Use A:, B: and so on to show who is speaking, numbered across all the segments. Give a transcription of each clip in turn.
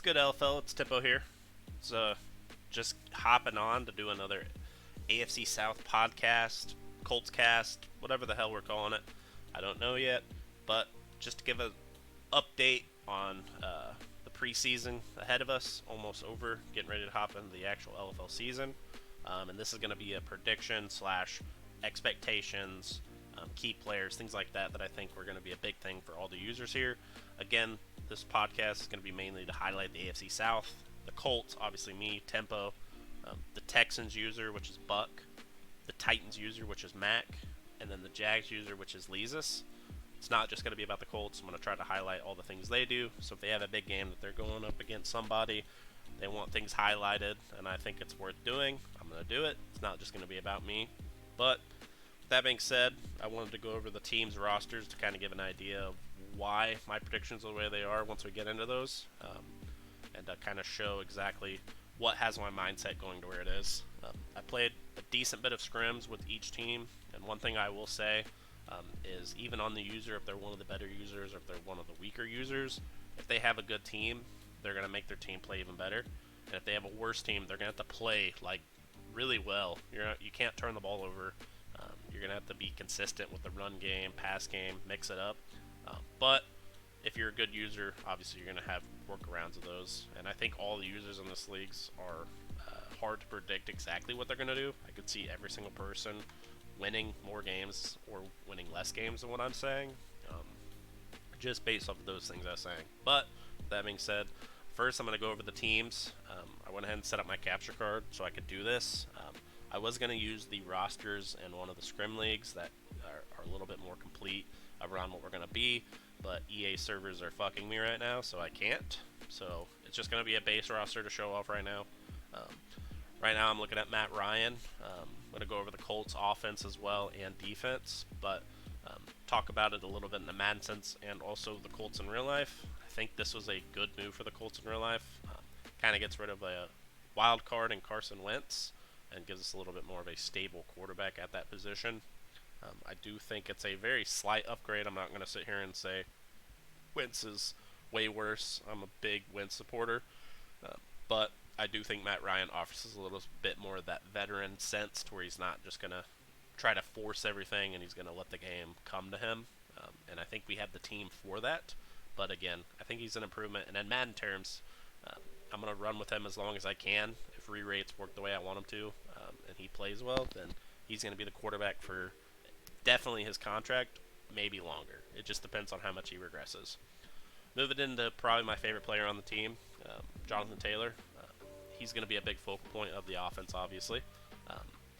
A: good, LFL? It's Tippo here. So, just hopping on to do another AFC South podcast, Colts cast, whatever the hell we're calling it. I don't know yet, but just to give an update on the preseason ahead of us, almost over, getting ready to hop into the actual LFL season. And this is going to be a prediction slash expectations, key players, things like that I think were going to be a big thing for all the users here. Again, this podcast is going to be mainly to highlight the AFC South, the Colts, obviously me, Tempo, the Texans user, which is Buck, the Titans user, which is Mac, and then the Jags user, which is Leezus. It's not just going to be about the Colts. I'm going to try to highlight all the things they do. So if they have a big game that they're going up against somebody, they want things highlighted, and I think it's worth doing, I'm going to do it. It's not just going to be about me. But with that being said, I wanted to go over the team's rosters to kind of give an idea of why my predictions are the way they are once we get into those, and kind of show exactly what has my mindset going to where it is. I played a decent bit of scrims with each team, and one thing I will say is even on the user, if they're one of the better users or if they're one of the weaker users, if they have a good team, they're going to make their team play even better. And if they have a worse team, they're going to have to play like really well. You can't turn the ball over. You're going to have to be consistent with the run game, pass game, mix it up. But if you're a good user, obviously you're going to have workarounds of those. And I think all the users in this leagues are hard to predict exactly what they're going to do. I could see every single person winning more games or winning less games than what I'm saying, just based off of those things I was saying. But that being said, first I'm going to go over the teams. I went ahead and set up my capture card so I could do this. I was going to use the rosters in one of the scrim leagues that are a little bit more complete around what we're going to be, but EA servers are fucking me right now, so I can't. So it's just going to be a base roster to show off right now. Right now I'm looking at Matt Ryan. I'm going to go over the Colts offense as well and defense, but talk about it a little bit in the Madden sense and also the Colts in real life. I think this was a good move for the Colts in real life. Kind of gets rid of a wild card in Carson Wentz and gives us a little bit more of a stable quarterback at that position. I do think it's a very slight upgrade. I'm not going to sit here and say Wentz is way worse. I'm a big Wentz supporter, but I do think Matt Ryan offers us a little bit more of that veteran sense to where he's not just going to try to force everything and he's going to let the game come to him. And I think we have the team for that. But again, I think he's an improvement. And in Madden terms, I'm going to run with him as long as I can. If re-rates work the way I want him to, and he plays well, then he's going to be the quarterback for definitely his contract, maybe longer. It just depends on how much he regresses. Moving into probably my favorite player on the team, Jonathan Taylor. He's going to be a big focal point of the offense, obviously.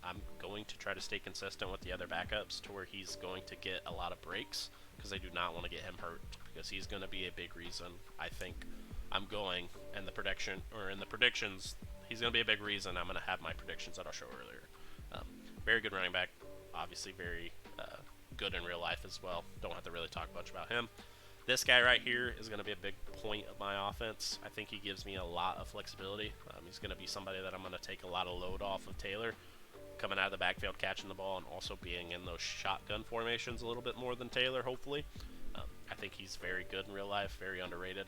A: I'm going to try to stay consistent with the other backups to where he's going to get a lot of breaks because I do not want to get him hurt because he's going to be a big reason I think I'm going in the predictions. He's going to be a big reason I'm going to have my predictions that I'll show earlier. Very good running back, obviously very good in real life as well. Don't have to really talk much about him. This guy right here is going to be a big point of my offense. I think he gives me a lot of flexibility. He's going to be somebody that I'm going to take a lot of load off of Taylor, coming out of the backfield, catching the ball, and also being in those shotgun formations a little bit more than Taylor, hopefully. I think he's very good in real life, very underrated.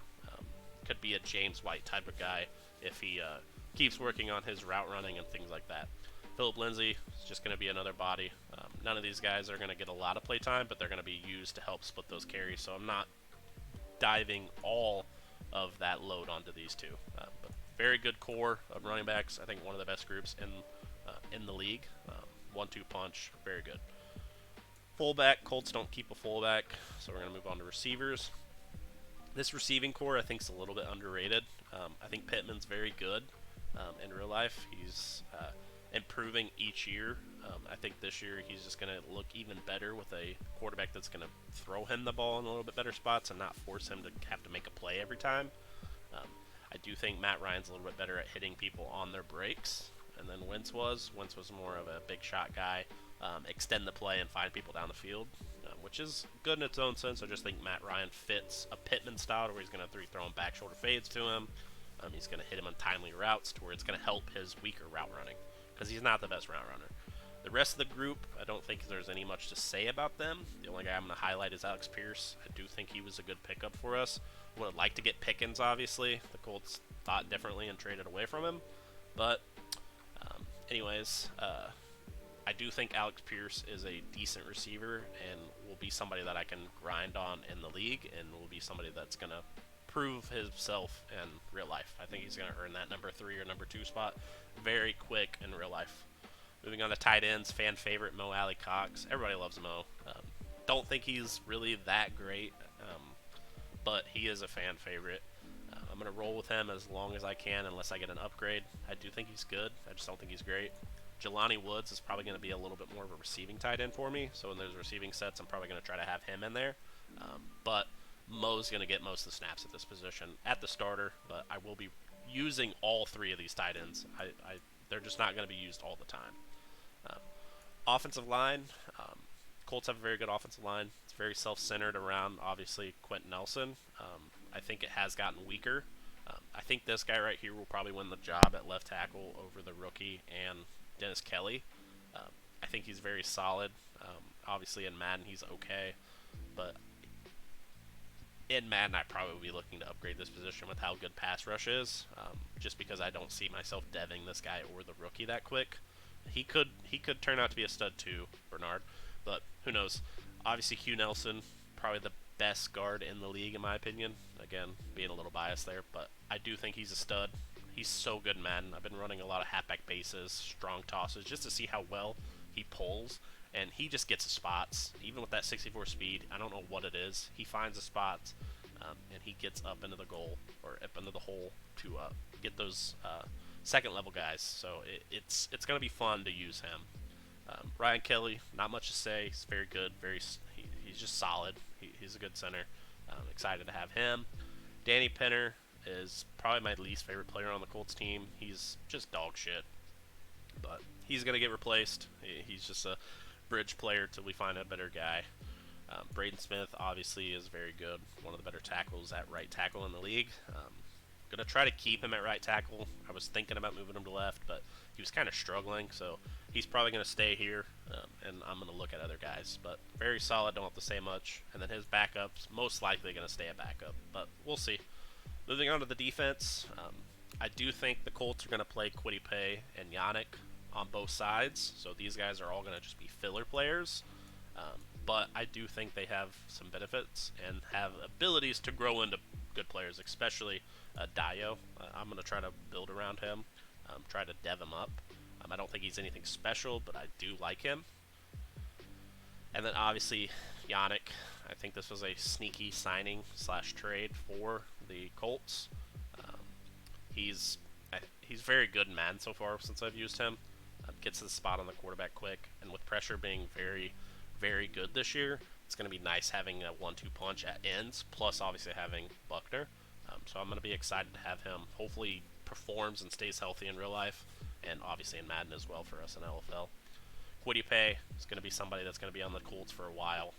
A: Could be a James White type of guy if he keeps working on his route running and things like that. Philip Lindsay is just going to be another body. None of these guys are going to get a lot of play time, but they're going to be used to help split those carries, so I'm not diving all of that load onto these two. But very good core of running backs. I think one of the best groups in the league. 1-2 punch, very good. Fullback, Colts don't keep a fullback, so we're going to move on to receivers. This receiving core I think is a little bit underrated. I think Pittman's very good in real life. He's improving each year. I think this year he's just going to look even better with a quarterback that's going to throw him the ball in a little bit better spots and not force him to have to make a play every time. I do think Matt Ryan's a little bit better at hitting people on their breaks, and then Wentz was more of a big shot guy, extend the play and find people down the field, which is good in its own sense. I just think Matt Ryan fits a Pittman style where he's going to throw him back shoulder fades to him. He's going to hit him on timely routes to where it's going to help his weaker route running because he's not the best route runner. The rest of the group, I don't think there's any much to say about them. The only guy I'm going to highlight is Alex Pierce. I do think he was a good pickup for us. would have liked to get Pickens, obviously. The Colts thought differently and traded away from him. But, anyways, I do think Alex Pierce is a decent receiver and will be somebody that I can grind on in the league and will be somebody that's going to prove himself in real life. I think he's going to earn that number 3 or number 2 spot very quick in real life. Moving on to tight ends, fan favorite Mo Alley Cox. Everybody loves Mo. Don't think he's really that great, but he is a fan favorite. I'm going to roll with him as long as I can unless I get an upgrade. I do think he's good. I just don't think he's great. Jelani Woods is probably going to be a little bit more of a receiving tight end for me. So in those receiving sets, I'm probably going to try to have him in there. But Mo's going to get most of the snaps at this position at the starter. But I will be using all 3 of these tight ends. They're just not going to be used all the time. Offensive line, Colts have a very good offensive line. It's very self-centered around, obviously, Quentin Nelson. I think it has gotten weaker. I think this guy right here will probably win the job at left tackle over the rookie and Dennis Kelly. I think he's very solid. Obviously, in Madden, he's okay. But in Madden, I'd probably be looking to upgrade this position with how good pass rush is, just because I don't see myself deving this guy or the rookie that quick. He could turn out to be a stud too, Bernard, but who knows? Obviously, Hugh Nelson, probably the best guard in the league in my opinion. Again, being a little biased there, but I do think he's a stud. He's so good in Madden. I've been running a lot of halfback bases, strong tosses, just to see how well he pulls, and he just gets the spots. Even with that 64 speed, I don't know what it is. He finds the spots, and he gets up into the goal or up into the hole to get those second level guys. So it's going to be fun to use him. Ryan Kelly, not much to say. He's very good. He's just solid. He's a good center. Excited to have him. Danny Penner is probably my least favorite player on the Colts team. He's just dog shit. But he's going to get replaced. He's just a bridge player till we find a better guy. Braden Smith obviously is very good. One of the better tackles at right tackle in the league. Going to try to keep him at right tackle. I was thinking about moving him to left, but he was kind of struggling, so he's probably going to stay here, and I'm going to look at other guys. But very solid, don't have to say much. And then his backup's most likely going to stay a backup, but we'll see. Moving on to the defense, I do think the Colts are going to play Kwity Paye and Yannick on both sides, so these guys are all going to just be filler players. But I do think they have some benefits and have abilities to grow into good players, especially Dio. I'm going to try to build around him, try to dev him up. I don't think he's anything special, but I do like him. And then obviously Yannick, I think this was a sneaky signing / trade for the Colts. He's very good in Madden so far since I've used him. Gets to the spot on the quarterback quick, and with pressure being very, very good this year, it's going to be nice having a 1-2 punch at ends, plus obviously having Buckner. So I'm going to be excited to have him. Hopefully he performs and stays healthy in real life, and obviously in Madden as well for us in LFL. Kwity Paye is going to be somebody that's going to be on the Colts for a while.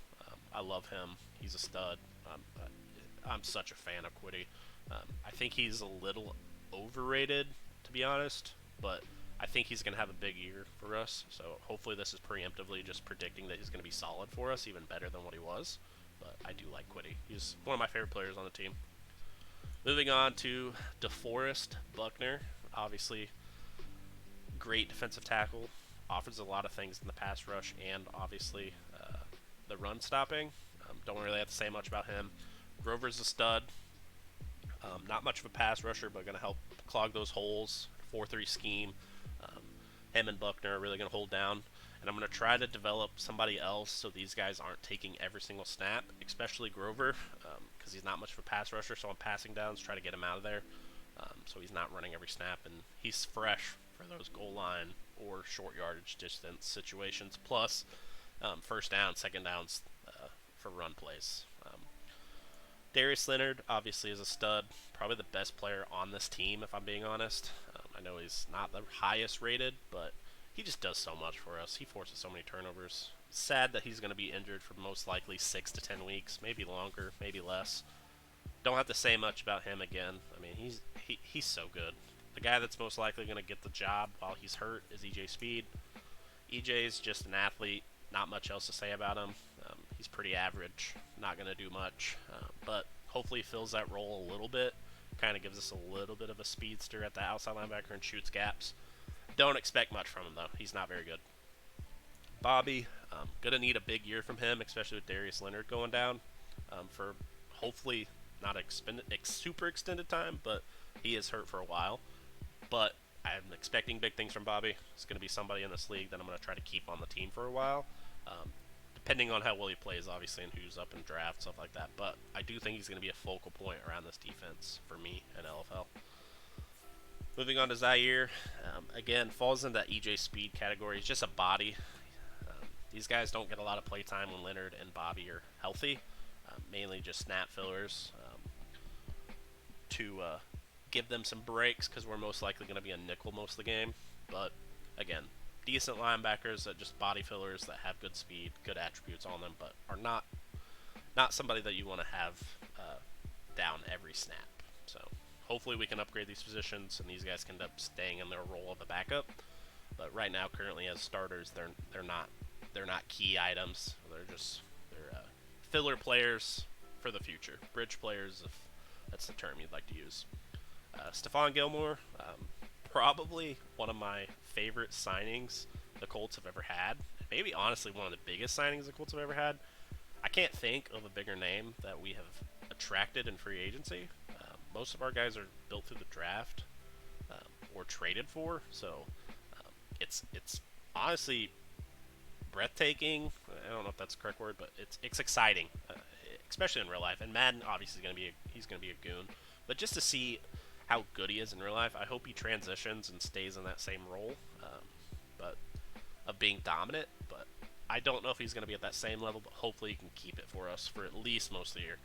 A: I love him. He's a stud. I'm such a fan of Kwity. I think he's a little overrated, to be honest, but I think he's going to have a big year for us. So hopefully this is preemptively just predicting that he's going to be solid for us, even better than what he was. But I do like Kwity. He's one of my favorite players on the team. Moving on to DeForest Buckner. Obviously, great defensive tackle. Offers a lot of things in the pass rush and obviously the run stopping. Don't really have to say much about him. Grover's a stud. Not much of a pass rusher, but going to help clog those holes. 4-3 scheme. Him and Buckner are really going to hold down. And I'm going to try to develop somebody else so these guys aren't taking every single snap, especially Grover, because he's not much of a pass rusher, so I'm passing downs, try to get him out of there, so he's not running every snap, and he's fresh for those goal line or short yardage distance situations, plus first down, second downs for run plays. Darius Leonard obviously is a stud, probably the best player on this team if I'm being honest. I know he's not the highest rated, but he just does so much for us. He forces so many turnovers. Sad that he's going to be injured for most likely 6 to 10 weeks, maybe longer, maybe less. Don't have to say much about him again. I mean, he's so good. The guy that's most likely going to get the job while he's hurt is EJ Speed. EJ's just an athlete. Not much else to say about him. He's pretty average. Not going to do much. But hopefully fills that role a little bit. Kind of gives us a little bit of a speedster at the outside linebacker and shoots gaps. Don't expect much from him, though. He's not very good. Bobby, going to need a big year from him, especially with Darius Leonard going down for hopefully not super extended time, but he is hurt for a while. But I'm expecting big things from Bobby. It's going to be somebody in this league that I'm going to try to keep on the team for a while. Depending on how well he plays, obviously, and who's up in draft, stuff like that. But I do think he's going to be a focal point around this defense for me in LFL. Moving on to Zaire, again, falls in that EJ Speed category. He's just a body. These guys don't get a lot of play time when Leonard and Bobby are healthy. Mainly just snap fillers to give them some breaks because we're most likely going to be a nickel most of the game. But, again, decent linebackers that just body fillers that have good speed, good attributes on them, but are not somebody that you want to have down every snap. So hopefully we can upgrade these positions and these guys can end up staying in their role of a backup. But right now, currently as starters, they're not key items. They're filler players for the future, bridge players, if that's the term you'd like to use. Stephon Gilmore, probably one of my favorite signings the Colts have ever had. Maybe honestly one of the biggest signings the Colts have ever had. I can't think of a bigger name that we have attracted in free agency. Most of our guys are built through the draft or traded for, so it's honestly breathtaking. I don't know if that's the correct word, but it's exciting, especially in real life. And Madden obviously he's going to be a goon, but just to see how good he is in real life, I hope he transitions and stays in that same role, but of being dominant. But I don't know if he's going to be at that same level, but hopefully he can keep it for us for at least most of the year,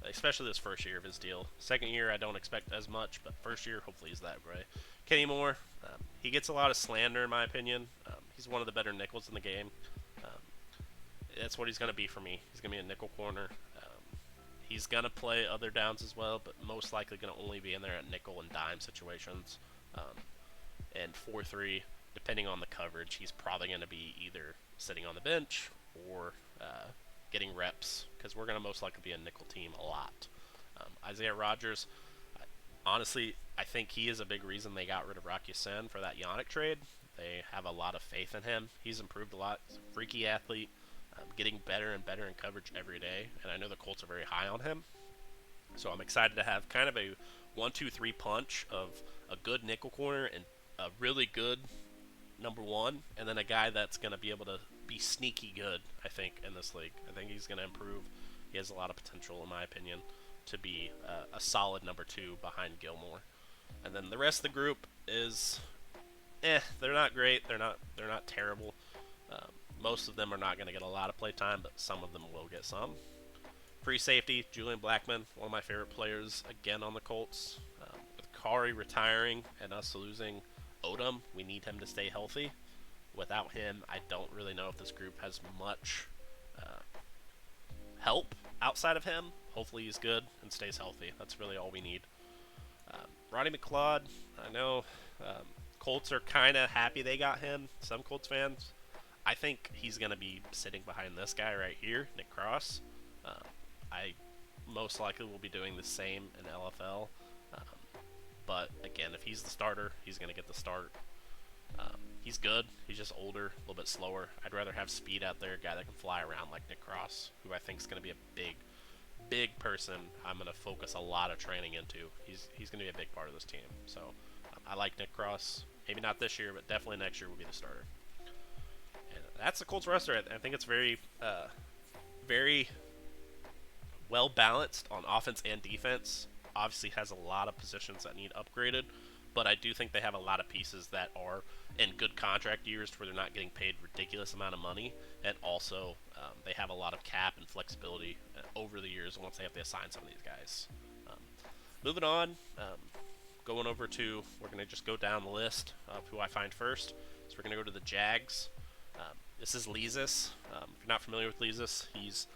A: especially this first year of his deal. Second year, I don't expect as much, but first year, hopefully he's that way. Kenny Moore, he gets a lot of slander in my opinion. He's one of the better nickels in the game. That's what he's going to be for me. He's going to be a nickel corner. He's going to play other downs as well, but most likely going to only be in there at nickel and dime situations. And 4-3, depending on the coverage, he's probably going to be either sitting on the bench or getting reps, because we're going to most likely be a nickel team a lot. Isaiah Rodgers, honestly, I think he is a big reason they got rid of Rocky Sen for that Yannick trade. They have a lot of faith in him. He's improved a lot. He's a freaky athlete. Getting better and better in coverage every day, and I know the Colts are very high on him. So I'm excited to have kind of a 1-2-3 punch of a good nickel corner and a really good number one, and then a guy that's going to be able to be sneaky good, I think, in this league. I think he's going to improve. He has a lot of potential, in my opinion, to be a solid number two behind Gilmore. And then the rest of the group is, they're not great. They're not terrible. Most of them are not going to get a lot of play time, but some of them will get some. Free safety, Julian Blackmon, one of my favorite players, again on the Colts. With Kari retiring and us losing Odom, we need him to stay healthy. Without him, I don't really know if this group has much help outside of him. Hopefully he's good and stays healthy. That's really all we need. Ronnie McLeod, I know Colts are kind of happy they got him, some Colts fans. I think he's going to be sitting behind this guy right here, Nick Cross. I most likely will be doing the same in LFL. But, again, if he's the starter, he's going to get the start. He's good. He's just older, a little bit slower. I'd rather have speed out there, a guy that can fly around like Nick Cross, who I think is going to be a big person I'm going to focus a lot of training into. He's going to be a big part of this team. So, I like Nick Cross. Maybe not this year, but definitely next year will be the starter. That's the Colts roster. I think it's very well balanced on offense and defense. Obviously has a lot of positions that need upgraded, but I do think they have a lot of pieces that are in good contract years where they're not getting paid ridiculous amount of money, and also they have a lot of cap and flexibility over the years once they have to assign some of these guys. Moving on, going over to, we're going to just go down the list of who I find first. So we're going to go to the Jags. This is Lezus. If you're not familiar with Lezus, he's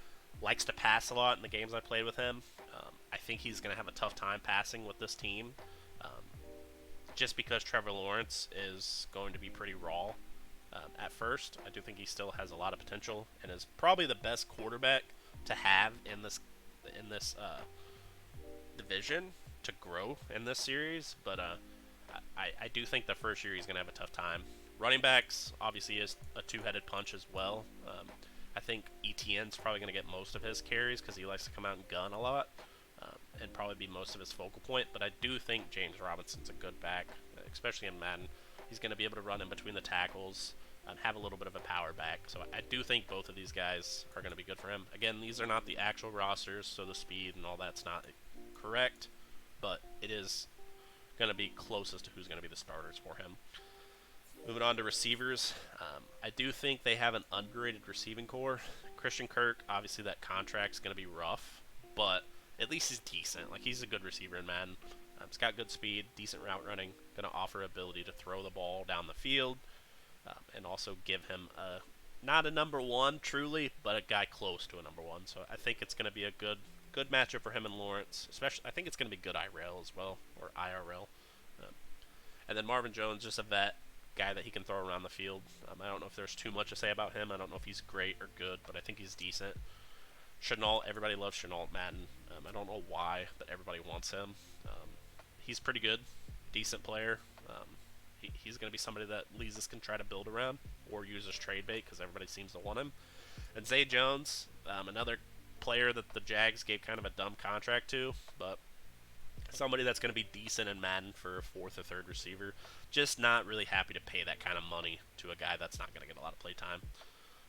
A: likes to pass a lot in the games I played with him. I think he's going to have a tough time passing with this team, just because Trevor Lawrence is going to be pretty raw at first. I do think he still has a lot of potential and is probably the best quarterback to have in this division to grow in this series, but I do think the first year he's going to have a tough time. Running backs obviously is a two-headed punch as well. I think ETN's probably going to get most of his carries because he likes to come out and gun a lot, and probably be most of his focal point. But I do think James Robinson's a good back, especially in Madden. He's going to be able to run in between the tackles and have a little bit of a power back. So I do think both of these guys are going to be good for him. Again, these are not the actual rosters, so the speed and all that's not correct, but it is going to be closest to who's going to be the starters for him. Moving on to receivers, I do think they have an underrated receiving core. Christian Kirk, obviously that contract's going to be rough, but at least he's decent. Like, he's a good receiver in Madden. He's got good speed, decent route running, going to offer ability to throw the ball down the field, and also give him not a number one truly, but a guy close to a number one. So I think it's going to be a good matchup for him and Lawrence. Especially, I think it's going to be good IRL as well, or IRL. And then Marvin Jones, just a vet guy that he can throw around the field. I don't know if there's too much to say about him. I don't know if he's great or good, but I think he's decent. Chenault, everybody loves Chenault Madden. I don't know why, but everybody wants him. He's pretty good, decent player. He's going to be somebody that Leezus can try to build around or use as trade bait because everybody seems to want him. And Zay Jones, another player that the Jags gave kind of a dumb contract to, but somebody that's going to be decent in Madden for a fourth or third receiver. Just not really happy to pay that kind of money to a guy that's not going to get a lot of play time.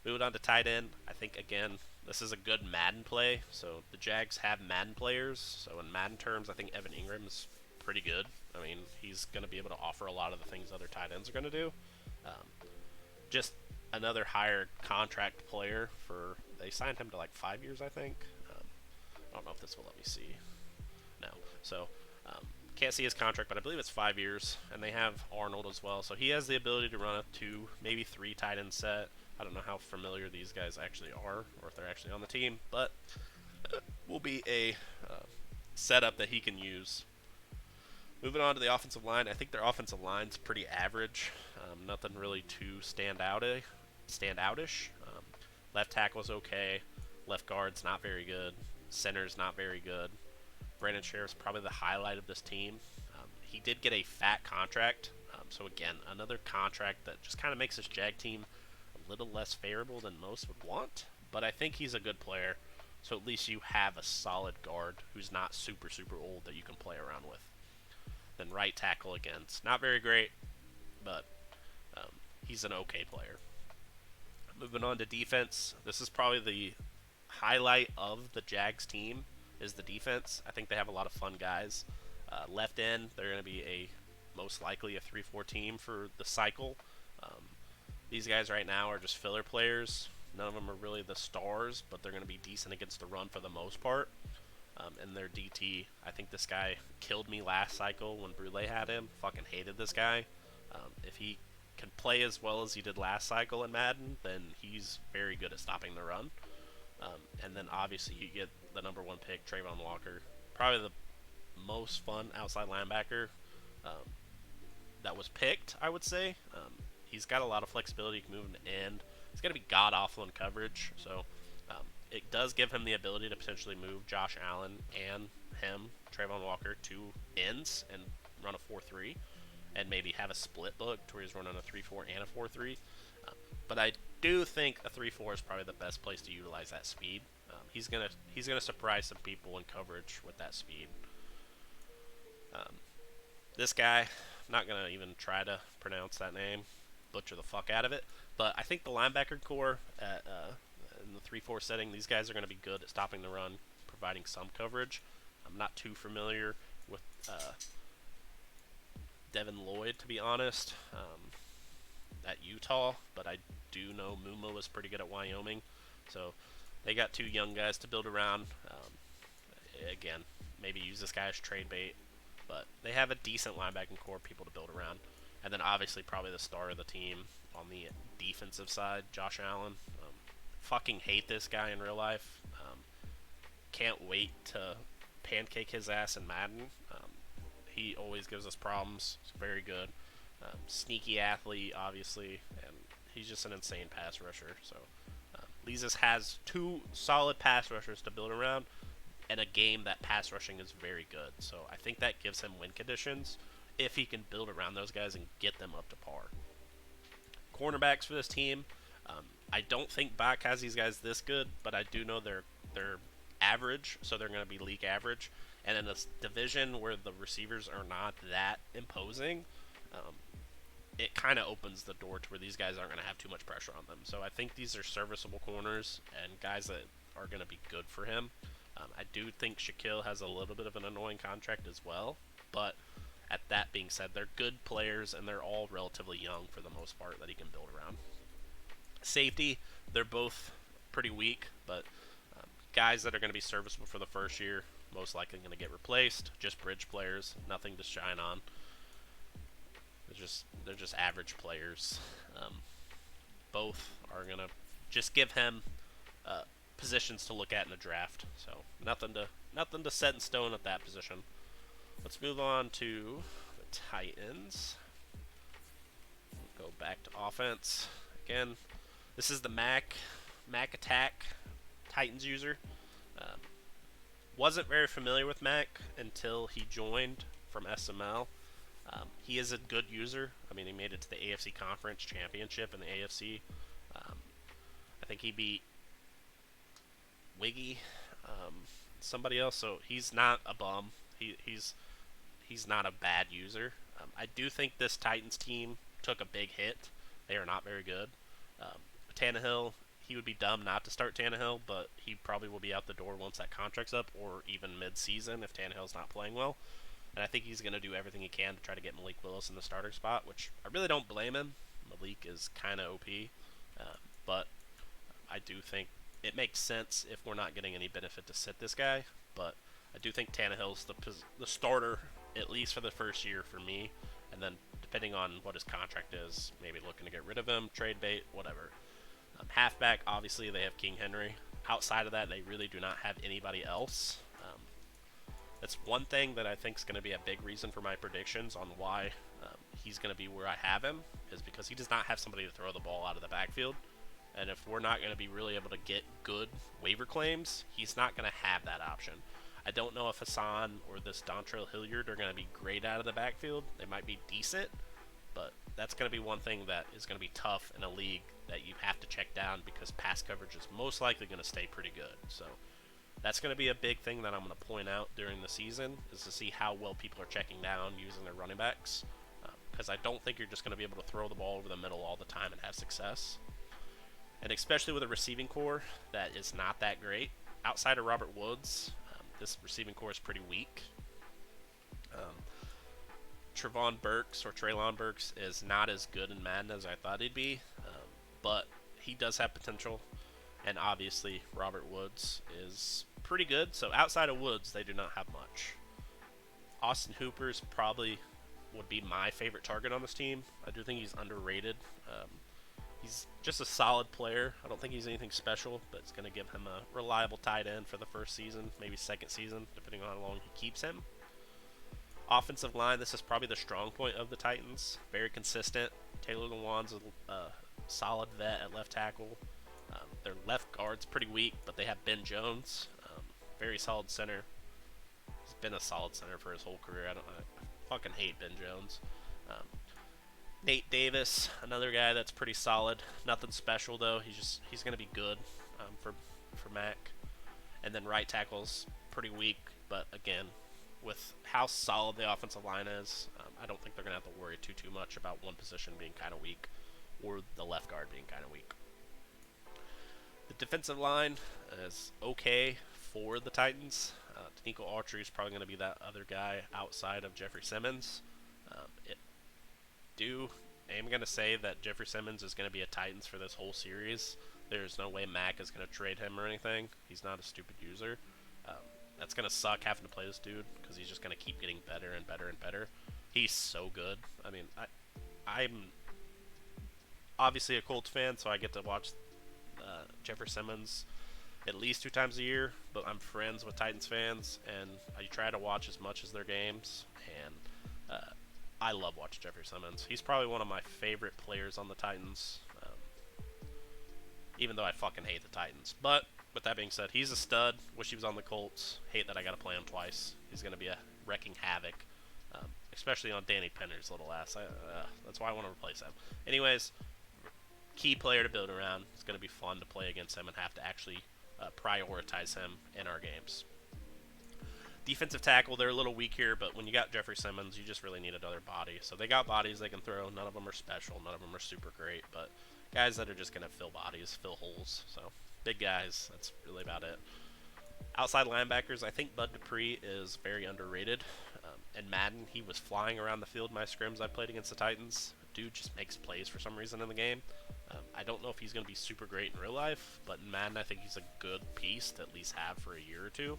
A: Moving on to tight end, I think, again, this is a good Madden play. So the Jags have Madden players. So in Madden terms, I think Evan Ingram is pretty good. I mean, he's going to be able to offer a lot of the things other tight ends are going to do. Just another higher contract player for, they signed him to like 5 years, I think. I don't know if this will let me see. No. So, can't see his contract, but I believe it's 5 years, and they have Arnold as well. So he has the ability to run a 2, maybe 3 tight end set. I don't know how familiar these guys actually are, or if they're actually on the team, but will be a setup that he can use. Moving on to the offensive line, I think their offensive line's pretty average. Nothing really too standoutish. Left tackle's okay. Left guard's not very good. Center's not very good. Brandon Sheriff's probably the highlight of this team. He did get a fat contract. So again, another contract that just kind of makes this Jag team a little less favorable than most would want. But I think he's a good player. So at least you have a solid guard who's not super, super old that you can play around with. Then right tackle, again, it's not very great, but he's an okay player. Moving on to defense, this is probably the highlight of the Jags team is the defense. I think they have a lot of fun guys. Left end, they're going to be most likely a 3-4 team for the cycle. These guys right now are just filler players. None of them are really the stars, but they're going to be decent against the run for the most part. And their DT, I think this guy killed me last cycle when Brule had him. Fucking hated this guy. If he can play as well as he did last cycle in Madden, then he's very good at stopping the run. And then obviously you get the number 1 pick, Trayvon Walker. Probably the most fun outside linebacker that was picked, I would say. He's got a lot of flexibility. He can move in the end. He's going to be god-awful in coverage. So it does give him the ability to potentially move Josh Allen and him, Trayvon Walker, to ends and run a 4-3. And maybe have a split look to where he's running a 3-4 and a 4-3. But I do think a 3-4 is probably the best place to utilize that speed. He's gonna surprise some people in coverage with that speed. This guy, I'm not gonna even try to pronounce that name, butcher the fuck out of it. But I think the linebacker core in the 3-4 setting, these guys are gonna be good at stopping the run, providing some coverage. I'm not too familiar with Devin Lloyd, to be honest, at Utah, but I do know Mumo was pretty good at Wyoming. So they got 2 young guys to build around. Again, maybe use this guy as trade bait, but they have a decent linebacking core of people to build around. And then obviously probably the star of the team on the defensive side, Josh Allen. Fucking hate this guy in real life. Can't wait to pancake his ass in Madden. He always gives us problems. He's very good. Sneaky athlete, obviously, and he's just an insane pass rusher. So Leezus has 2 solid pass rushers to build around. and a game that pass rushing is very good. So I think that gives him win conditions if he can build around those guys and get them up to par. Cornerbacks for this team, I don't think Bach has these guys this good, but I do know they're average, so they're going to be league average. And in a division where the receivers are not that imposing, um, it kind of opens the door to where these guys aren't going to have too much pressure on them. So I think these are serviceable corners and guys that are going to be good for him. I do think Shaquille has a little bit of an annoying contract as well, but at that being said, they're good players and they're all relatively young for the most part that he can build around. Safety, they're both pretty weak, but guys that are going to be serviceable for the first year, most likely going to get replaced. Just bridge players, nothing to shine on. They're just average players. Both are going to just give him positions to look at in the draft. So nothing to set in stone at that position. Let's move on to the Titans. Go back to offense again. This is the Mac attack Titans user. Wasn't very familiar with Mac until he joined from SML. He is a good user. I mean, he made it to the AFC Conference Championship in the AFC. I think he beat Wiggy, somebody else. So he's not a bum. He's not a bad user. I do think this Titans team took a big hit. They are not very good. Tannehill, he would be dumb not to start Tannehill, but he probably will be out the door once that contract's up, or even mid-season if Tannehill's not playing well. And I think he's going to do everything he can to try to get Malik Willis in the starter spot, which I really don't blame him. Malik is kind of OP, but I do think it makes sense if we're not getting any benefit to sit this guy. But I do think Tannehill's the starter, at least for the first year for me, and then depending on what his contract is, maybe looking to get rid of him, trade bait, whatever. Halfback, obviously, they have King Henry. Outside of that, they really do not have anybody else. That's one thing that I think is going to be a big reason for my predictions on why he's going to be where I have him, is because he does not have somebody to throw the ball out of the backfield. And if we're not going to be really able to get good waiver claims, he's not going to have that option. I don't know if Hassan or this Dontrell Hilliard are going to be great out of the backfield. They might be decent, but that's going to be one thing that is going to be tough in a league that you have to check down because pass coverage is most likely going to stay pretty good. So that's going to be a big thing that I'm going to point out during the season, is to see how well people are checking down using their running backs, because I don't think you're just going to be able to throw the ball over the middle all the time and have success. And especially with a receiving core that is not that great. Outside of Robert Woods, this receiving core is pretty weak. Treylon Burks is not as good in Madden as I thought he'd be, but he does have potential. And obviously, Robert Woods is pretty good. So outside of Woods, they do not have much. Austin Hooper's probably would be my favorite target on this team. I do think he's underrated. He's just a solid player. I don't think he's anything special, but it's going to give him a reliable tight end for the first season, maybe second season, depending on how long he keeps him. Offensive line, this is probably the strong point of the Titans. Very consistent. Taylor Lewan's a solid vet at left tackle. Their left guard's pretty weak, but they have Ben Jones, very solid center. He's been a solid center for his whole career. I fucking hate Ben Jones. Nate Davis, another guy that's pretty solid. Nothing special though. He's going to be good for Mac. And then right tackle's pretty weak, but again, with how solid the offensive line is, I don't think they're going to have to worry too much about one position being kind of weak or the left guard being kind of weak. The defensive line is okay for the Titans. Danico Autry is probably going to be that other guy outside of Jeffrey Simmons. I'm going to say that Jeffrey Simmons is going to be a Titans for this whole series. There's no way Mac is going to trade him or anything. He's not a stupid user. That's going to suck having to play this dude because he's just going to keep getting better and better and better. He's so good. I mean, I'm obviously a Colts fan, so I get to watch Jeffrey Simmons at least 2 times a year, but I'm friends with Titans fans, and I try to watch as much as their games, and I love watching Jeffrey Simmons. He's probably one of my favorite players on the Titans, even though I fucking hate the Titans. But with that being said, he's a stud. Wish he was on the Colts. Hate that I got to play him twice. He's going to be a wrecking havoc, especially on Danny Penner's little ass. That's why I want to replace him. Anyways, key player to build around. It's going to be fun to play against him and have to actually prioritize him in our games. Defensive tackle, they're a little weak here, but when you got Jeffrey Simmons, you just really need another body. So they got bodies they can throw. None of them are special. None of them are super great, but guys that are just going to fill bodies, fill holes. So big guys. That's really about it. Outside linebackers, I think Bud Dupree is very underrated. In Madden, he was flying around the field in my scrims I played against the Titans. Dude just makes plays for some reason in the game. I don't know if he's going to be super great in real life, but in Madden, I think he's a good piece to at least have for a year or two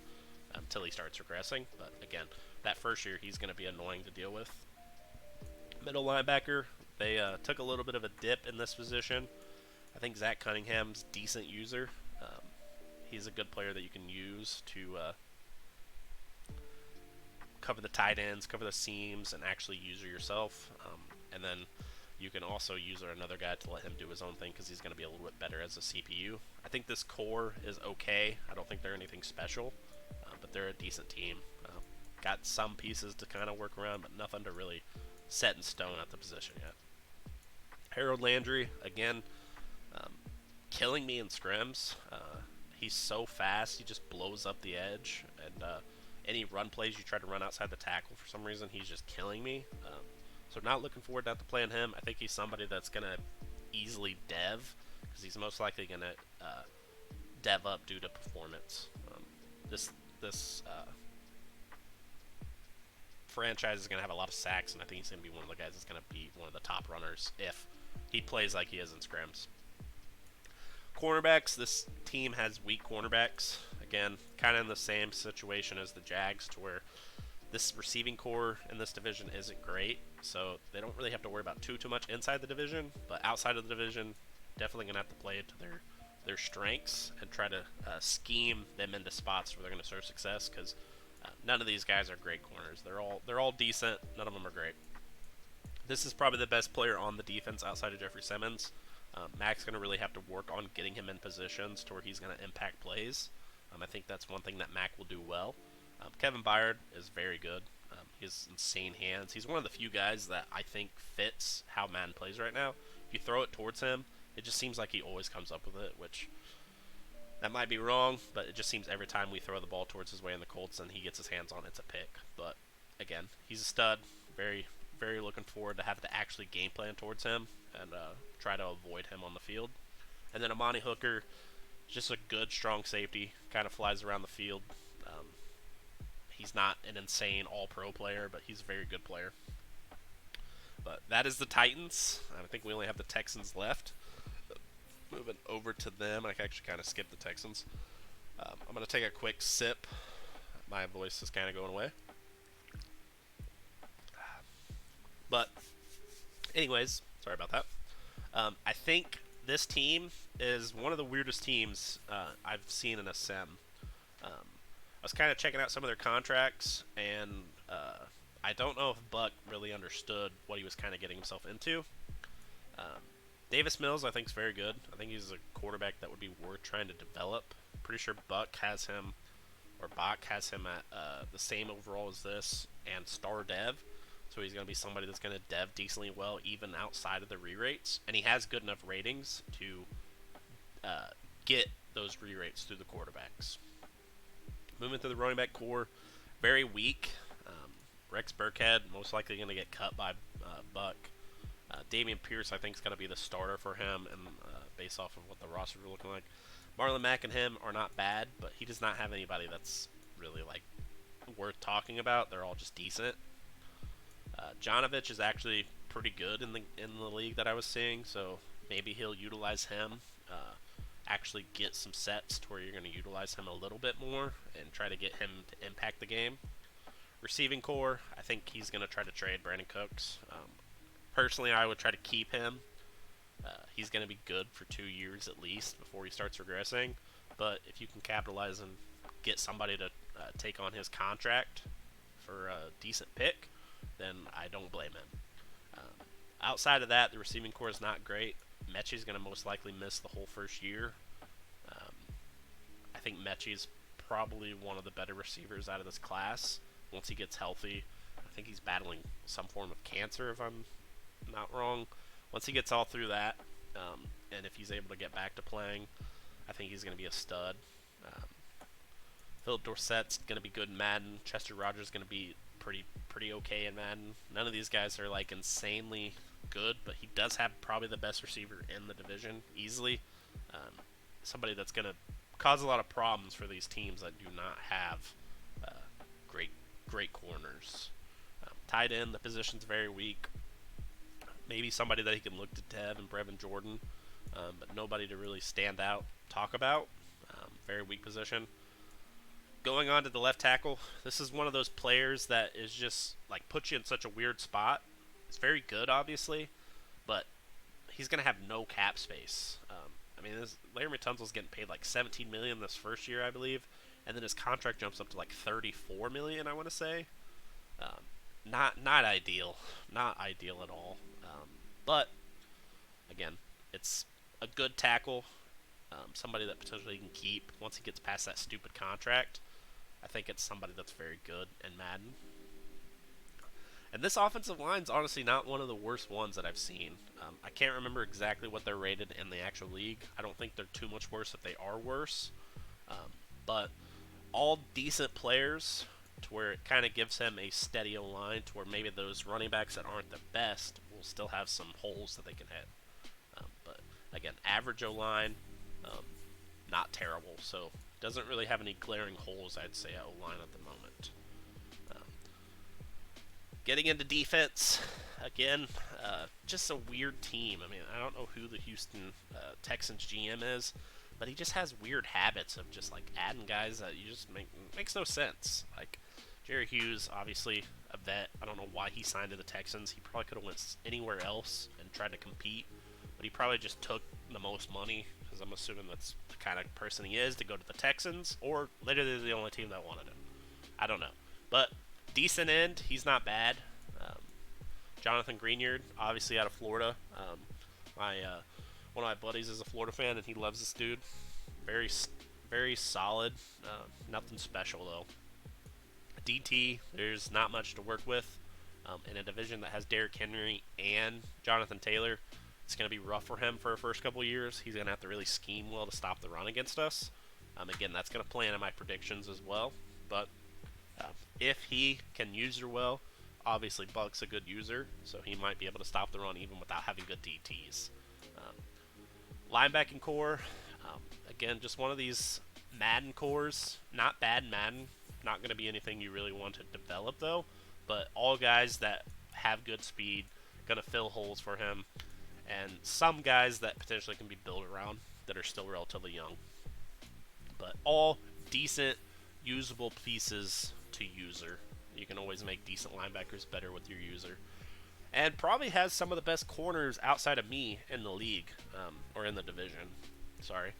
A: until he starts regressing. But again, that first year, he's going to be annoying to deal with. Middle linebacker, they took a little bit of a dip in this position. I think Zach Cunningham's a decent user. He's a good player that you can use to cover the tight ends, cover the seams, and actually user yourself. And then you can also use another guy to let him do his own thing because he's going to be a little bit better as a CPU. I think this core is okay. I don't think they're anything special, but they're a decent team. Got some pieces to kind of work around, but nothing to really set in stone at the position yet. Harold Landry, again, killing me in scrims. He's so fast, he just blows up the edge, and any run plays you try to run outside the tackle, for some reason, he's just killing me. So not looking forward to playing him. I think he's somebody that's going to easily dev, because he's most likely going to dev up due to performance. This franchise is going to have a lot of sacks, and I think he's going to be one of the guys that's going to be one of the top runners if he plays like he is in scrims. Cornerbacks, this team has weak cornerbacks. Again, kind of in the same situation as the Jags, to where this receiving core in this division isn't great, so they don't really have to worry about too much inside the division, but outside of the division, definitely going to have to play it to their strengths and try to scheme them into spots where they're going to serve success, because none of these guys are great corners. They're all decent. None of them are great. This is probably the best player on the defense outside of Jeffrey Simmons. Mac's going to really have to work on getting him in positions to where he's going to impact plays. I think that's one thing that Mac will do well. Kevin Byard is very good. He has insane hands. He's one of the few guys that I think fits how Madden plays right now. If you throw it towards him, it just seems like he always comes up with it, which that might be wrong, but it just seems every time we throw the ball towards his way in the Colts and he gets his hands on it, it's a pick. But again, he's a stud. Very, very looking forward to having to actually game plan towards him and try to avoid him on the field. And then Amani Hooker, just a good, strong safety, kind of flies around the field. He's not an insane all-pro player, but he's a very good player. But that is the Titans. I think we only have the Texans left. Moving over to them, I can actually kind of skip the Texans. I'm going to take a quick sip. My voice is kind of going away. But anyways, sorry about that. I think this team is one of the weirdest teams I've seen in a sim. I was kind of checking out some of their contracts, and I don't know if Buck really understood what he was kind of getting himself into. Davis Mills, I think, is very good. I think he's a quarterback that would be worth trying to develop. Pretty sure Bach has him at the same overall as this and star dev. So he's going to be somebody that's going to dev decently well even outside of the re-rates. And he has good enough ratings to get those re-rates through the quarterbacks. Moving through the running back core, very weak. Rex Burkhead, most likely going to get cut by Buck. Damian Pierce, I think, is going to be the starter for him, and based off of what the roster are looking like. Marlon Mack and him are not bad, but he does not have anybody that's really like worth talking about. They're all just decent. Jonovich is actually pretty good in the league that I was seeing, so maybe he'll utilize him. Actually get some sets to where you're going to utilize him a little bit more and try to get him to impact the game. Receiving core, I think he's going to try to trade Brandon Cooks. Personally, I would try to keep him. He's going to be good for 2 years at least before he starts regressing. But if you can capitalize and get somebody to take on his contract for a decent pick, then I don't blame him. Outside of that, the receiving core is not great. Mechie's going to most likely miss the whole first year. I think Mechie's probably one of the better receivers out of this class once he gets healthy. I think he's battling some form of cancer, if I'm not wrong. Once he gets all through that, and if he's able to get back to playing, I think he's going to be a stud. Um, Philip Dorsett's going to be good in Madden. Chester Rogers is going to be pretty okay in Madden. None of these guys are like insanely good, but he does have probably the best receiver in the division easily. Somebody that's going to cause a lot of problems for these teams that do not have uh, great corners. Tight end, the position's very weak. Maybe somebody that he can look to Dev and Brevin Jordan, but nobody to really stand out, talk about. Very weak position. Going on to the left tackle, this is one of those players that is just like puts you in such a weird spot. It's very good, obviously, but he's gonna have no cap space. I mean, Larry Tunsil's getting paid like $17 million this first year, I believe, and then his contract jumps up to like $34 million, I want to say. Not ideal, not ideal at all. But again, it's a good tackle, somebody that potentially can keep once he gets past that stupid contract. I think it's somebody that's very good in Madden. And this offensive line's honestly not one of the worst ones that I've seen. I can't remember exactly what they're rated in the actual league. I don't think they're too much worse if they are worse. But all decent players to where it kind of gives him a steady O-line to where maybe those running backs that aren't the best will still have some holes that they can hit. But again, average O-line, not terrible. So doesn't really have any glaring holes, I'd say, at O-line at the moment. Getting into defense, again, just a weird team. I mean, I don't know who the Houston Texans GM is, but he just has weird habits of just like adding guys that you just makes no sense. Like Jerry Hughes, obviously a vet. I don't know why he signed to the Texans. He probably could have went anywhere else and tried to compete, but he probably just took the most money because I'm assuming that's the kind of person he is to go to the Texans, or literally the only team that wanted him. I don't know, but decent end. He's not bad. Jonathan Greenyard, obviously out of Florida. One of my buddies is a Florida fan, and he loves this dude. Very solid. Nothing special though. DT, there's not much to work with. In a division that has Derrick Henry and Jonathan Taylor, it's going to be rough for him for the first couple of years. He's going to have to really scheme well to stop the run against us. Again, that's going to play into my predictions as well. But if he can user well, obviously Buck's a good user, so he might be able to stop the run even without having good DTs. Linebacking core, again, just one of these Madden cores. Not bad Madden, not going to be anything you really want to develop though, but all guys that have good speed, going to fill holes for him, and some guys that potentially can be built around that are still relatively young. But all decent, usable pieces to user. You can always make decent linebackers better with your user. And probably has some of the best corners outside of me in the league, or in the division. Sorry.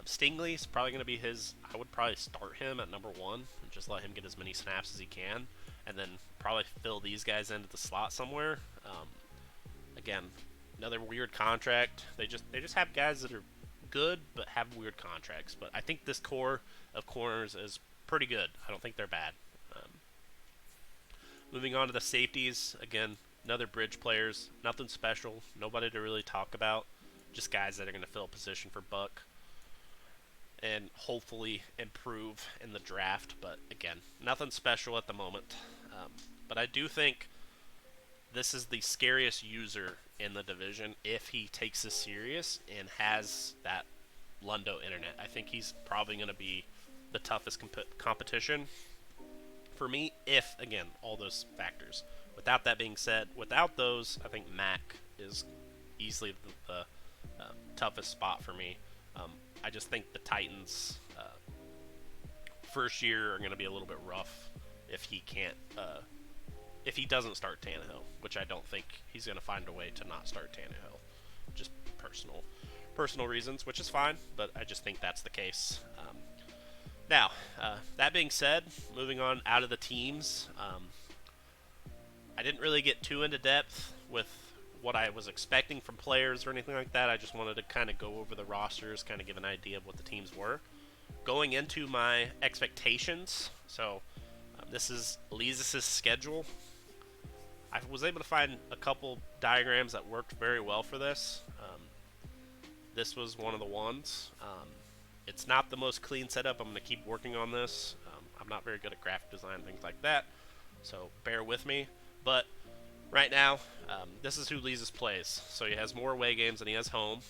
A: Stingley's probably going to be his. I would probably start him at number 1 and just let him get as many snaps as he can, and then probably fill these guys into the slot somewhere. Again, another weird contract. They just have guys that are good but have weird contracts. But I think this core of corners is pretty good. I don't think they're bad. Moving on to the safeties, again, another bridge players, nothing special, nobody to really talk about, just guys that are going to fill a position for Buck and hopefully improve in the draft, but again, nothing special at the moment. But I do think this is the scariest user in the division if he takes this serious and has that Lundo internet. I think he's probably going to be the toughest competition for me, if, again, all those factors. Without that being said, without those, I think Mac is easily the toughest spot for me. I just think the Titans first year are going to be a little bit rough if he can't, if he doesn't start Tannehill, which I don't think he's going to find a way to not start Tannehill. Just personal reasons, which is fine, but I just think that's the case. Now, that being said, moving on out of the teams, I didn't really get too into depth with what I was expecting from players or anything like that. I just wanted to kind of go over the rosters, kind of give an idea of what the teams were. going into my expectations, so this is Elias' schedule. I was able to find a couple diagrams that worked very well for this. This was one of the ones. It's not the most clean setup. I'm going to keep working on this. I'm not very good at graphic design, things like that, so bear with me. But right now, this is who Elias plays. So he has more away games than he has home.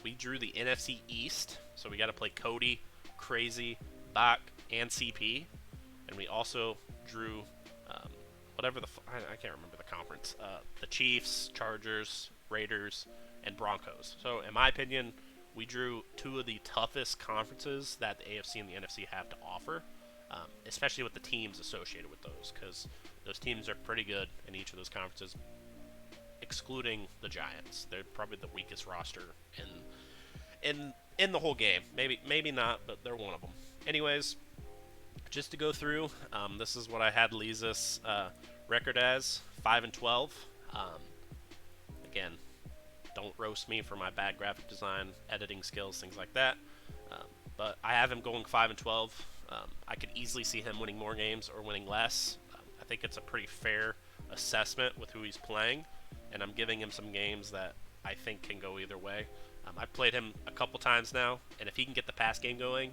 A: We drew the NFC East, so we got to play Cody, Crazy, Bach, and CP. And we also drew whatever I can't remember the conference. The Chiefs, Chargers, Raiders, and Broncos. So in my opinion, we drew two of the toughest conferences that the AFC and the NFC have to offer, especially with the teams associated with those, because those teams are pretty good in each of those conferences, excluding the Giants. They're probably the weakest roster in the whole game. Maybe not, but they're one of them. Anyways, just to go through, this is what I had Elias' record as, 5-12. Again, don't roast me for my bad graphic design, editing skills, things like that. But I have him going 5-12. I could easily see him winning more games or winning less. I think it's a pretty fair assessment with who he's playing, and I'm giving him some games that I think can go either way. I've played him a couple times now, and if he can get the pass game going,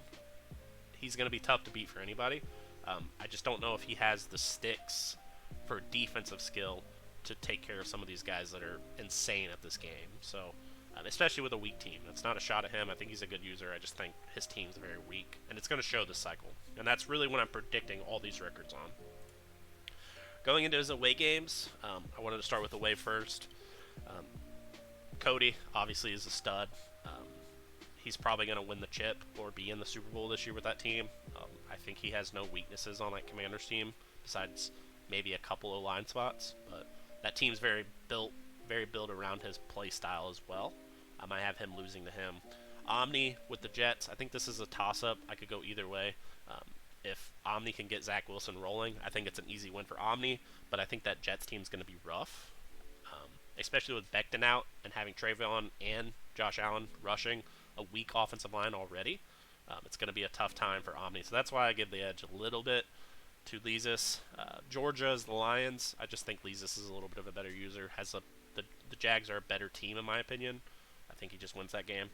A: he's going to be tough to beat for anybody. I just don't know if he has the sticks for defensive skill to take care of some of these guys that are insane at this game. So, especially with a weak team. That's not a shot at him. I think he's a good user. I just think his team's very weak, and it's going to show this cycle. And that's really what I'm predicting all these records on. Going into his away games, I wanted to start with away first. Cody, obviously, is a stud. He's probably going to win the chip or be in the Super Bowl this year with that team. I think he has no weaknesses on that Commanders team, besides maybe a couple of line spots. But that team's very built around his play style as well. I might have him losing to him. Omni with the Jets, I think this is a toss-up. I could go either way. If Omni can get Zach Wilson rolling, I think it's an easy win for Omni, but I think that Jets team's going to be rough, especially with Becton out and having Trayvon and Josh Allen rushing a weak offensive line already. It's going to be a tough time for Omni, so that's why I give the edge a little bit to Elias. Georgia is the Lions. I just think Elias is a little bit of a better user. The Jags are a better team in my opinion. I think he just wins that game.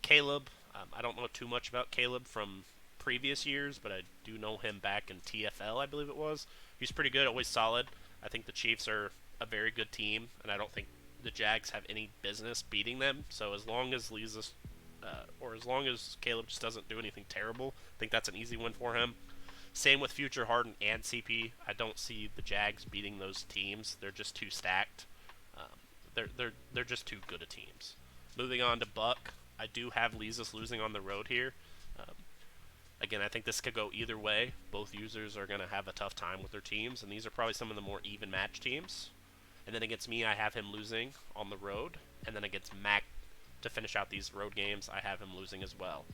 A: Caleb, I don't know too much about Caleb from previous years, but I do know him back in TFL, I believe it was. He's pretty good, always solid. I think the Chiefs are a very good team, and I don't think the Jags have any business beating them. So as long as as long as Caleb just doesn't do anything terrible, I think that's an easy win for him. Same with Future, Harden, and CP. I don't see the Jags beating those teams. They're just too stacked. They're just too good of teams. Moving on to Buck, I do have Elias losing on the road here. Again, I think this could go either way. Both users are going to have a tough time with their teams, and these are probably some of the more even match teams. And then against me, I have him losing on the road. And then against Mac to finish out these road games, I have him losing as well.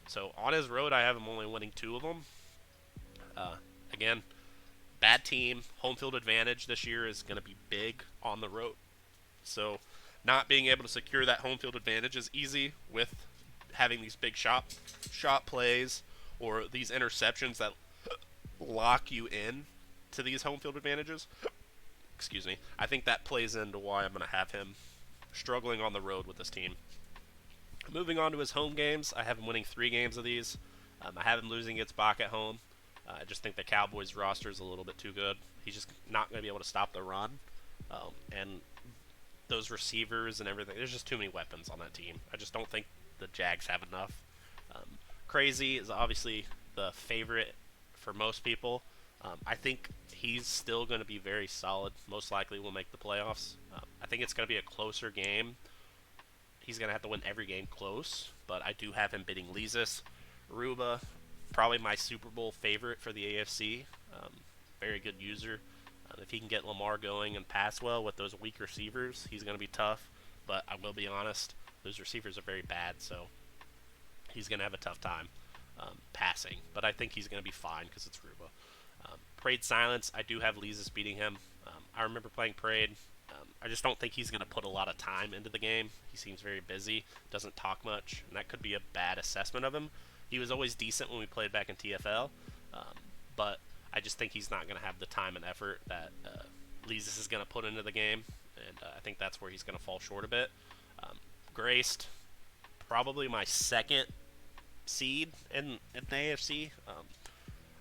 A: So on his road, I have him only winning 2 of them. Again, bad team. Home field advantage this year is going to be big on the road. So not being able to secure that home field advantage is easy with having these big shot plays or these interceptions that lock you in to these home field advantages. Excuse me. I think that plays into why I'm going to have him struggling on the road with this team. Moving on to his home games, I have him winning 3 games of these. I have him losing against Bach at home. I just think the Cowboys roster is a little bit too good. He's just not going to be able to stop the run. And those receivers and everything, there's just too many weapons on that team. I just don't think the Jags have enough. Crazy is obviously the favorite for most people. I think he's still going to be very solid. Most likely will make the playoffs. I think it's going to be a closer game. He's going to have to win every game close, but I do have him beating Elias. Ruba, probably my Super Bowl favorite for the AFC. Very good user. If he can get Lamar going and pass well with those weak receivers, he's going to be tough. But I will be honest, those receivers are very bad, so he's going to have a tough time passing. But I think he's going to be fine because it's Ruba. Parade Silence, I do have Elias beating him. I remember playing Parade. I just don't think he's going to put a lot of time into the game. He seems very busy, doesn't talk much, and that could be a bad assessment of him. He was always decent when we played back in TFL, but I just think he's not going to have the time and effort that Leezus is going to put into the game, and I think that's where he's going to fall short a bit. Um, Graced, probably my second seed in the AFC.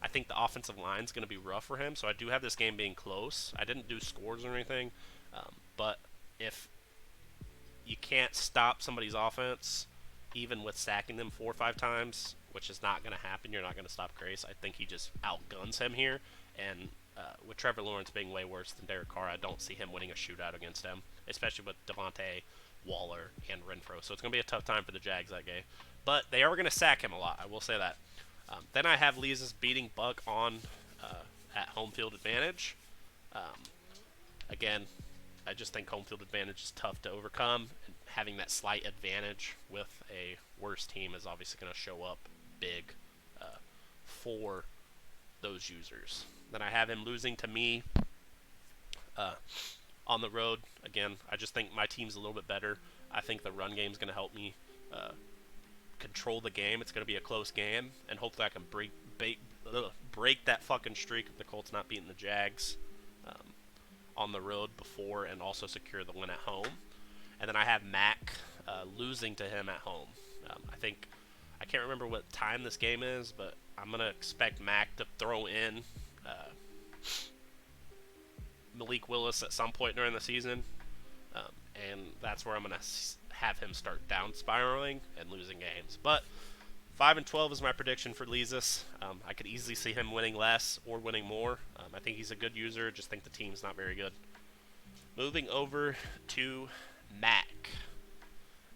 A: I think the offensive line is going to be rough for him, so I do have this game being close. I didn't do scores or anything, but if you can't stop somebody's offense, even with sacking them 4 or 5 times, which is not going to happen. You're not going to stop Grace. I think he just outguns him here. And with Trevor Lawrence being way worse than Derek Carr, I don't see him winning a shootout against him, especially with Devontae, Waller, and Renfro. So it's going to be a tough time for the Jags that game. But they are going to sack him a lot. I will say that. Then I have Leezus beating Buck on at home field advantage. Um, Again, I just think home field advantage is tough to overcome, and having that slight advantage with a worse team is obviously going to show up big for those users. Then I have him losing to me uh, on the road. Again, I just think my team's a little bit better. I think the run game is going to help me control the game. It's going to be a close game, and hopefully I can break that fucking streak of the Colts not beating the Jags on the road before, and also secure the win at home. And then I have Mac losing to him at home. I can't remember what time this game is, but I'm going to expect Mac to throw in Malik Willis at some point during the season. And that's where I'm going to have him start down spiraling and losing games. But 5-12 is my prediction for Leezus. I could easily see him winning less or winning more. I think he's a good user, just think the team's not very good. Moving over to Mac.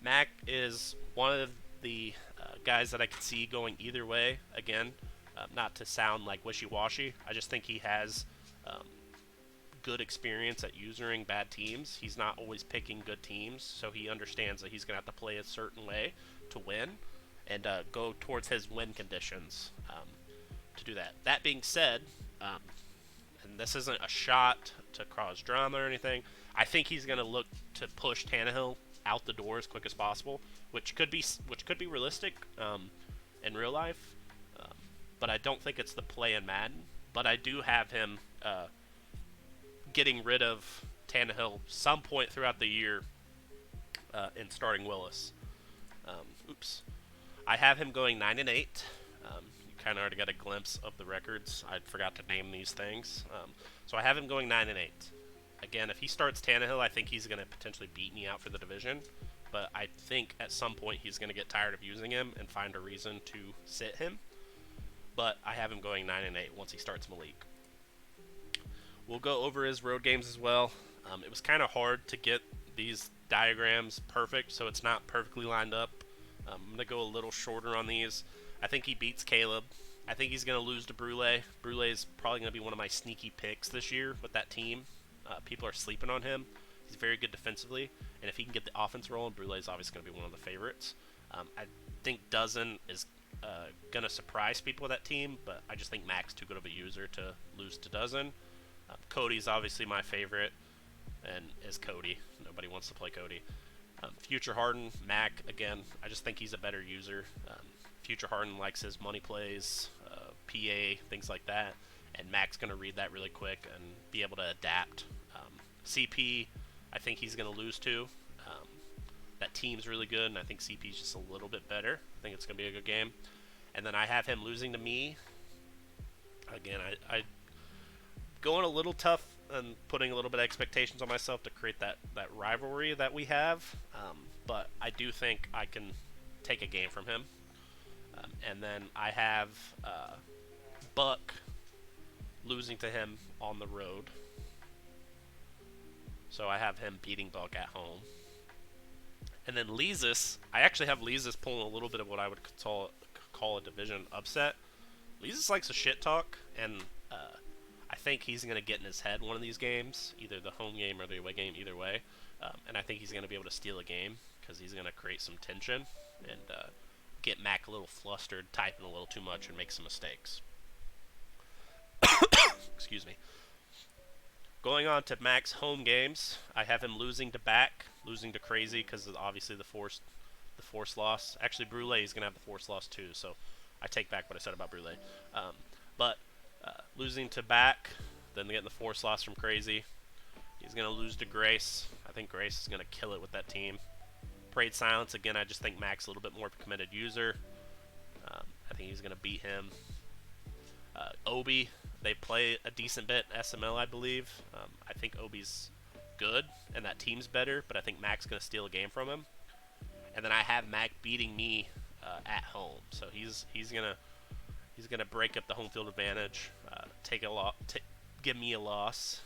A: Mac is one of the guys that I could see going either way. Again, not to sound like wishy-washy, I just think he has good experience at usering bad teams. He's not always picking good teams, so he understands that he's going to have to play a certain way to win and go towards his win conditions to do that. That being said, and this isn't a shot to cause drama or anything, I think he's going to look to push Tannehill out the door as quick as possible, which could be realistic in real life, but I don't think it's the play in Madden. But I do have him getting rid of Tannehill some point throughout the year and starting Willis. I have him going 9-8. You kind of already got a glimpse of the records. I forgot to name these things. So I have him going 9-8. Again, if he starts Tannehill, I think he's going to potentially beat me out for the division. But I think at some point he's going to get tired of using him and find a reason to sit him. But I have him going 9-8 once he starts Malik. We'll go over his road games as well. It was kind of hard to get these diagrams perfect, so it's not perfectly lined up. I'm going to go a little shorter on these. I think he beats Caleb. I think he's going to lose to Brule. Brule is probably going to be one of my sneaky picks this year with that team. People are sleeping on him. He's very good defensively, and if he can get the offense rolling, Brule is obviously going to be one of the favorites. I think Dozen is going to surprise people with that team, but I just think Mac's too good of a user to lose to Dozen. Cody's obviously my favorite, and is Cody. Nobody wants to play Cody. Future Harden, Mac, again, I just think he's a better user. Future Harden likes his money plays, PA, things like that, and Mac's going to read that really quick and be able to adapt. CP, I think he's going to lose to. That team's really good, and I think CP's just a little bit better. I think it's going to be a good game. And then I have him losing to me. Again, I going a little tough and putting a little bit of expectations on myself to create that rivalry that we have. But I do think I can take a game from him. And then I have Buck losing to him on the road. So I have him beating Buck at home. And then Leezus, I actually have Leezus pulling a little bit of what I would call a division upset. Leezus likes to shit talk, and I think he's going to get in his head one of these games, either the home game or the away game, either way. And I think he's going to be able to steal a game because he's going to create some tension and get Mac a little flustered, typing a little too much, and make some mistakes. Excuse me. Going on to Mac's home games, I have him losing to Back, losing to Crazy because of obviously the forced loss. Actually, Brule is going to have the forced loss too, so I take back what I said about Brule. But losing to back, then getting the force loss from Crazy. He's going to lose to Grace. I think Grace is going to kill it with that team. Parade Silence, again, I just think Mac's a little bit more committed user. I think he's going to beat him. Obi, they play a decent bit SML, I believe. I think Obi's good, and that team's better, but I think Mac's going to steal a game from him. And then I have Mac beating me at home, so he's gonna break up the home field advantage, give me a loss,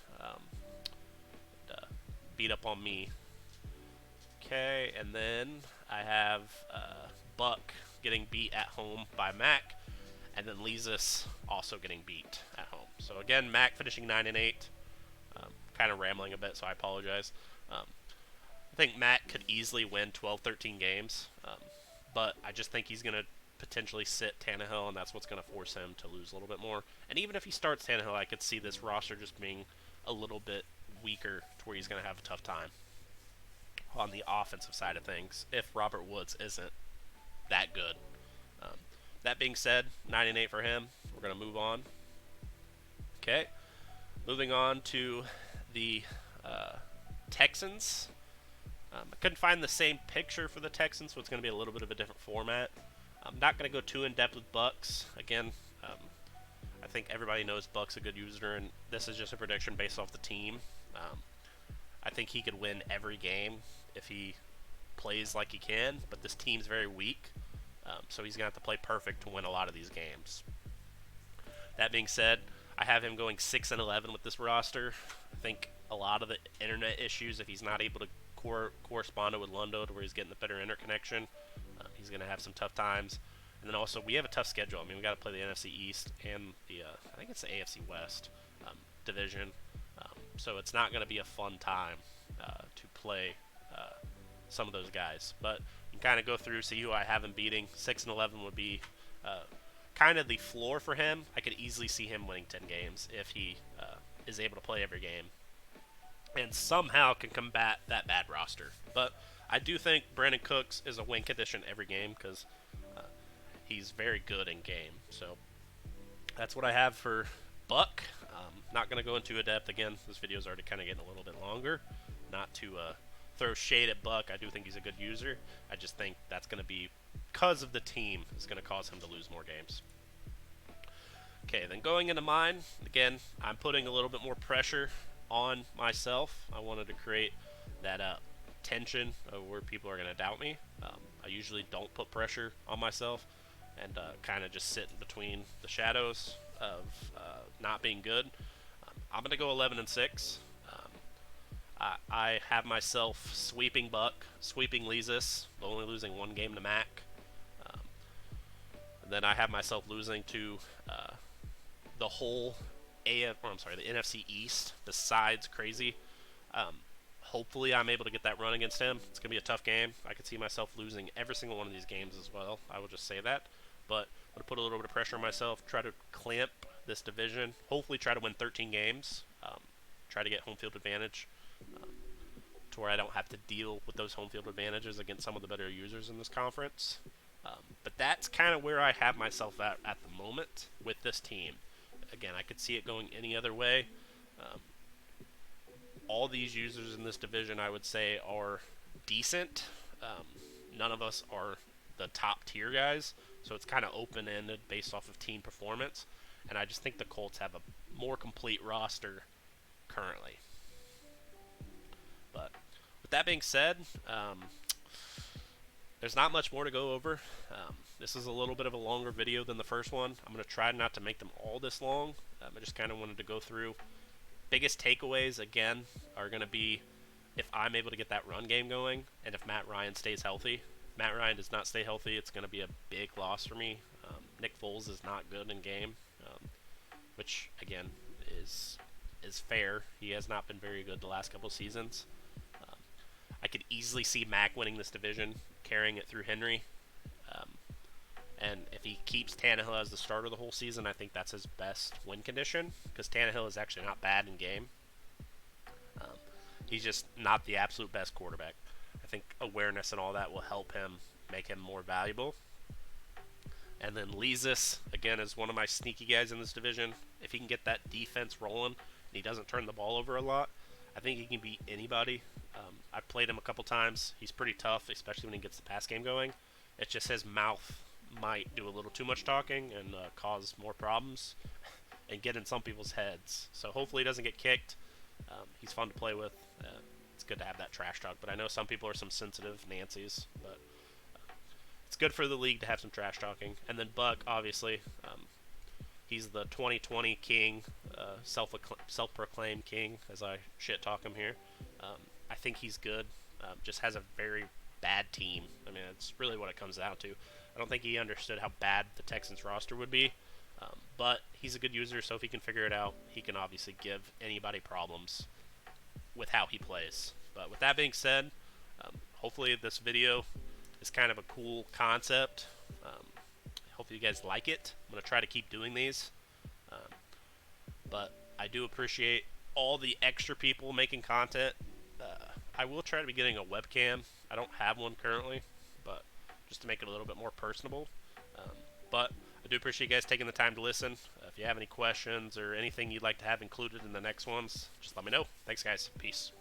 A: beat up on me. Okay, and then I have Buck getting beat at home by Mac, and then Lezus also getting beat at home. So again, Mac finishing 9-8. Kind of rambling a bit, so I apologize. I think Mac could easily win 12-13 games, but I just think he's going to potentially sit Tannehill, and that's what's going to force him to lose a little bit more. And even if he starts Tannehill, I could see this roster just being a little bit weaker to where he's going to have a tough time on the offensive side of things if Robert Woods isn't that good. That being said, 9-8 for him. We're going to move on. Okay, moving on to the Texans. I couldn't find the same picture for the Texans, so it's going to be a little bit of a different format. I'm not going to go too in-depth with Bucks. Again, I think everybody knows Buck's a good user, and this is just a prediction based off the team. I think he could win every game if he plays like he can, but this team's very weak, so he's going to have to play perfect to win a lot of these games. That being said, I have him going 6-11 with this roster. I think a lot of the internet issues, if he's not able to correspond with Lundo to where he's getting the better interconnection, he's going to have some tough times. And then also, we have a tough schedule. I mean, we got to play the NFC East and the, I think it's the AFC West division. So it's not going to be a fun time to play some of those guys. But you can kind of go through, see who I have him beating. 6-11 would be kind of the floor for him. I could easily see him winning 10 games if he is able to play every game and somehow can combat that bad roster. But I do think Brandon Cooks is a win condition every game because he's very good in game. So that's what I have for Buck. Not going to go into a depth. Again, this video is already kind of getting a little bit longer. Not to throw shade at Buck. I do think he's a good user. I just think that's going to be, because of the team, is going to cause him to lose more games. Okay, then going into mine, again, I'm putting a little bit more pressure on myself. I wanted to create that tension of where people are going to doubt me. I usually don't put pressure on myself and kind of just sit in between the shadows of not being good. I'm going to go 11-6. I have myself sweeping Buck, sweeping Lezus, only losing one game to Mac. And then I have myself losing to the whole the NFC East besides Crazy. Hopefully I'm able to get that run against him. It's going to be a tough game. I could see myself losing every single one of these games as well. I will just say that. But I'm going to put a little bit of pressure on myself, try to clamp this division, hopefully try to win 13 games, try to get home field advantage to where I don't have to deal with those home field advantages against some of the better users in this conference. But that's kind of where I have myself at the moment with this team. Again, I could see it going any other way. All these users in this division, I would say, are decent. None of us are the top tier guys, so it's kind of open-ended based off of team performance. And I just think the Colts have a more complete roster currently. But with that being said, there's not much more to go over. This is a little bit of a longer video than the first one. I'm going to try not to make them all this long. I just kind of wanted to go through. Biggest takeaways, again, are going to be if I'm able to get that run game going and if Matt Ryan stays healthy. If Matt Ryan does not stay healthy, it's going to be a big loss for me. Nick Foles is not good in game, which, again, is fair. He has not been very good the last couple of seasons. I could easily see Mac winning this division, carrying it through Henry. And if he keeps Tannehill as the starter the whole season, I think that's his best win condition, because Tannehill is actually not bad in game. He's just not the absolute best quarterback. I think awareness and all that will help him, make him more valuable. And then Leezus, again, is one of my sneaky guys in this division. If he can get that defense rolling and he doesn't turn the ball over a lot, I think he can beat anybody. I've played him a couple times. He's pretty tough, especially when he gets the pass game going. It's just his mouth might do a little too much talking and cause more problems and get in some people's heads. So hopefully he doesn't get kicked. He's fun to play with. It's good to have that trash talk, but I know some people are some sensitive Nancys, but it's good for the league to have some trash talking. And then Buck, obviously, he's the 2020 king, self-proclaimed king, as I shit talk him here. I think he's good. Just has a very bad team. I mean, it's really what it comes down to. I don't think he understood how bad the Texans roster would be. But he's a good user, so if he can figure it out, he can obviously give anybody problems with how he plays. But with that being said, hopefully this video is kind of a cool concept. Hopefully you guys like it. I'm going to try to keep doing these. But I do appreciate all the extra people making content. I will try to be getting a webcam. I don't have one currently, but just to make it a little bit more personable. But I do appreciate you guys taking the time to listen. If you have any questions or anything you'd like to have included in the next ones, just let me know. Thanks, guys. Peace.